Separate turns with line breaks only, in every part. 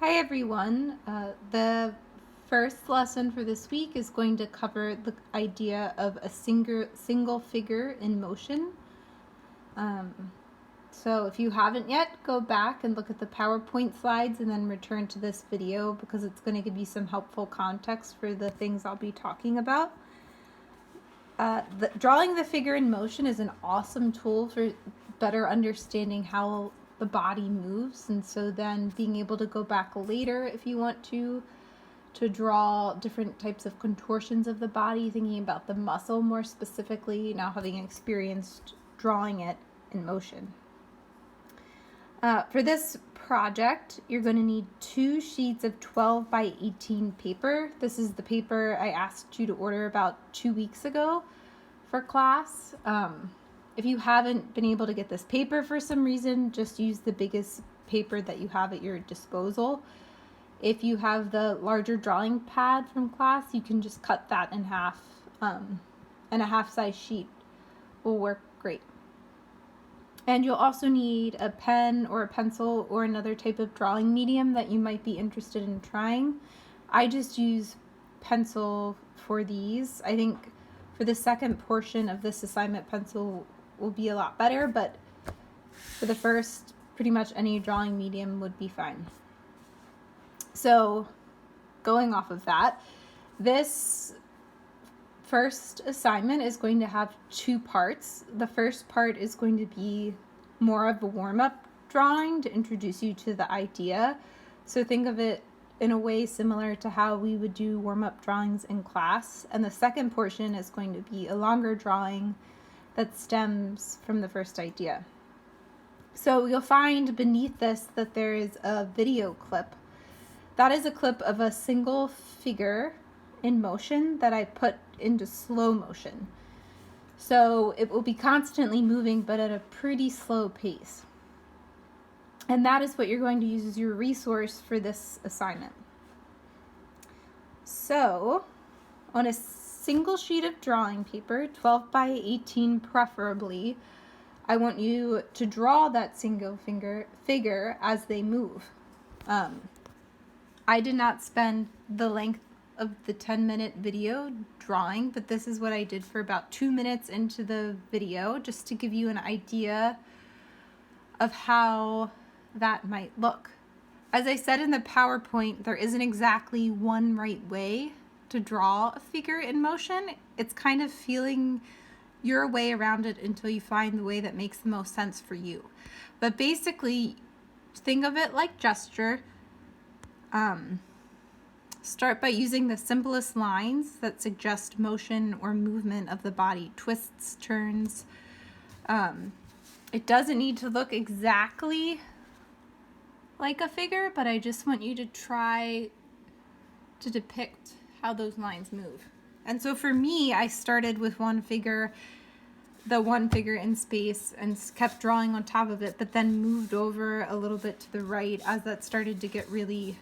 Hi everyone. The first lesson for this week is going to cover the idea of a single figure in motion. So if you haven't yet, go back and look at the PowerPoint slides and then return to this video because it's going to give you some helpful context for the things I'll be talking about. Drawing the figure in motion is an awesome tool for better understanding how the body moves, and so then being able to go back later if you want to draw different types of contortions of the body, thinking about the muscle more specifically, now having experienced drawing it in motion. For this project, you're going to need 2 sheets of 12 by 18 paper. This is the paper I asked you to order about 2 weeks ago for class. If you haven't been able to get this paper for some reason, just use the biggest paper that you have at your disposal. If you have the larger drawing pad from class, you can just cut that in half, and a half-size sheet will work great. And you'll also need a pen or a pencil or another type of drawing medium that you might be interested in trying. I just use pencil for these. I think for the second portion of this assignment, pencil will be a lot better, but for the first, pretty much any drawing medium would be fine. So going off of that, this first assignment is going to have 2 parts. The first part is going to be more of a warm-up drawing to introduce you to the idea. So think of it in a way similar to how we would do warm-up drawings in class. And the second portion is going to be a longer drawing that stems from the first idea. So you'll find beneath this that there is a video clip. That is a clip of a single figure in motion that I put into slow motion. So it will be constantly moving, but at a pretty slow pace. And that is what you're going to use as your resource for this assignment. So on a single sheet of drawing paper, 12 by 18 preferably, I want you to draw that single figure as they move. I did not spend the length of the 10-minute video drawing, but this is what I did for about 2 minutes into the video, just to give you an idea of how that might look. As I said in the PowerPoint, there isn't exactly one right way to draw a figure in motion. It's kind of feeling your way around it until you find the way that makes the most sense for you. But basically, think of it like gesture. Start by using the simplest lines that suggest motion or movement of the body, twists, turns. It doesn't need to look exactly like a figure, but I just want you to try to depict how those lines move. And so for me, I started with the one figure in space, and kept drawing on top of it, but then moved over a little bit to the right as that started to get really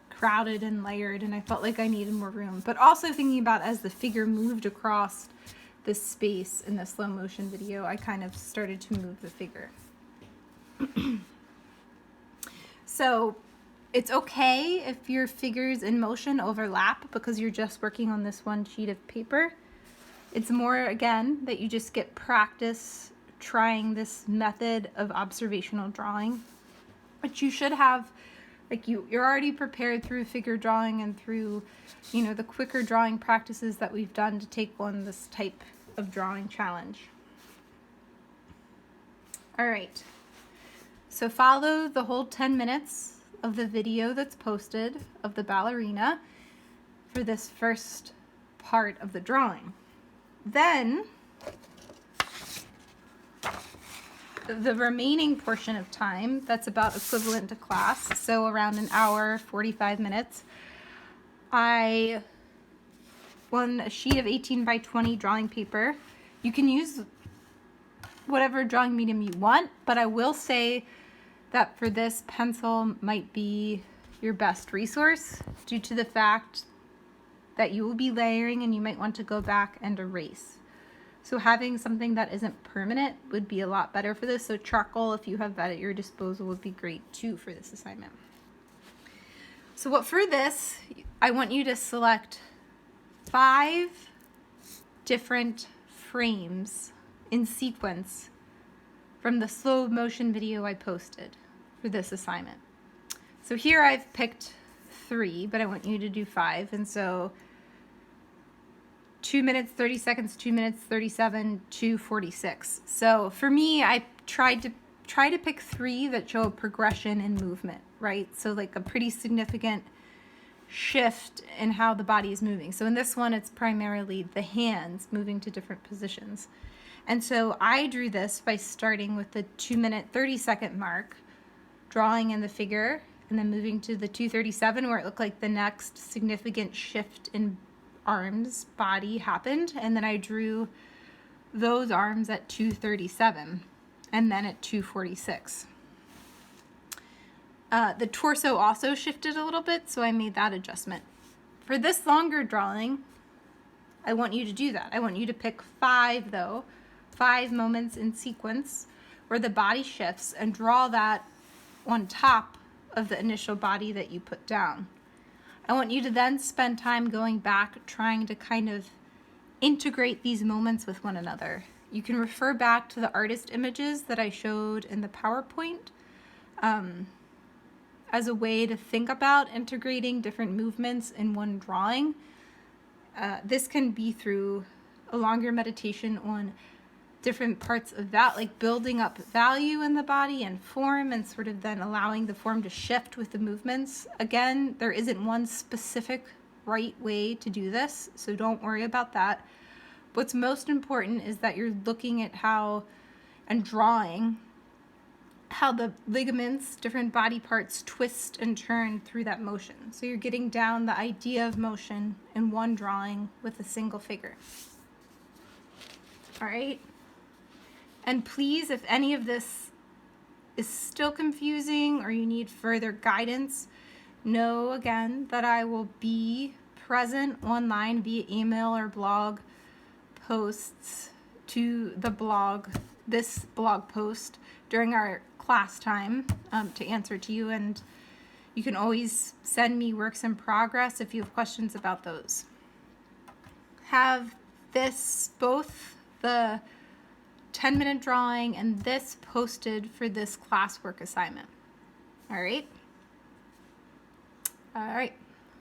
crowded and layered, and I felt like I needed more room. But also thinking about as the figure moved across this space in the slow motion video, I kind of started to move the figure. So it's okay if your figures in motion overlap because you're just working on this one sheet of paper. It's more, again, that you just get practice trying this method of observational drawing. But you should have, like, you're already prepared through figure drawing and through, the quicker drawing practices that we've done to take on this type of drawing challenge. All right. So follow the whole 10 minutes of the video that's posted of the ballerina for this first part of the drawing. Then the remaining portion of time, that's about equivalent to class, so around an hour, 45 minutes, I want a sheet of 18 by 20 drawing paper. You can use whatever drawing medium you want, but I will say that for this, pencil might be your best resource due to the fact that you will be layering and you might want to go back and erase. So having something that isn't permanent would be a lot better for this. So charcoal, if you have that at your disposal, would be great too for this assignment. So what for this, I want you to select 5 different frames in sequence from the slow motion video I posted for this assignment. So here I've picked 3, but I want you to do 5. And so 2 minutes, 30 seconds, 2 minutes, 37, 2:46. So for me, I tried to pick 3 that show a progression in movement, right? So like a pretty significant shift in how the body is moving. So in this one, it's primarily the hands moving to different positions. And so I drew this by starting with the 2 minute, 30 second mark, drawing in the figure, and then moving to the 2:37 where it looked like the next significant shift in arms, body happened. And then I drew those arms at 2:37 and then at 2:46. The torso also shifted a little bit, so I made that adjustment. For this longer drawing, I want you to do that. I want you to pick 5 though, 5 moments in sequence where the body shifts, and draw that on top of the initial body that you put down. I want you to then spend time going back trying to kind of integrate these moments with one another. You can refer back to the artist images that I showed in the PowerPoint as a way to think about integrating different movements in one drawing. This can be through a longer meditation on different parts of that, like building up value in the body and form, and sort of then allowing the form to shift with the movements. Again, there isn't one specific right way to do this, so don't worry about that. What's most important is that you're looking at how and drawing how the ligaments, different body parts, twist and turn through that motion. So you're getting down the idea of motion in one drawing with a single figure. All right. And please, if any of this is still confusing or you need further guidance, know again that I will be present online via email or blog posts to the blog, this blog post during our class time to answer to you. And you can always send me works in progress if you have questions about those. Have this, both the 10-minute drawing and this posted for this classwork assignment. All right.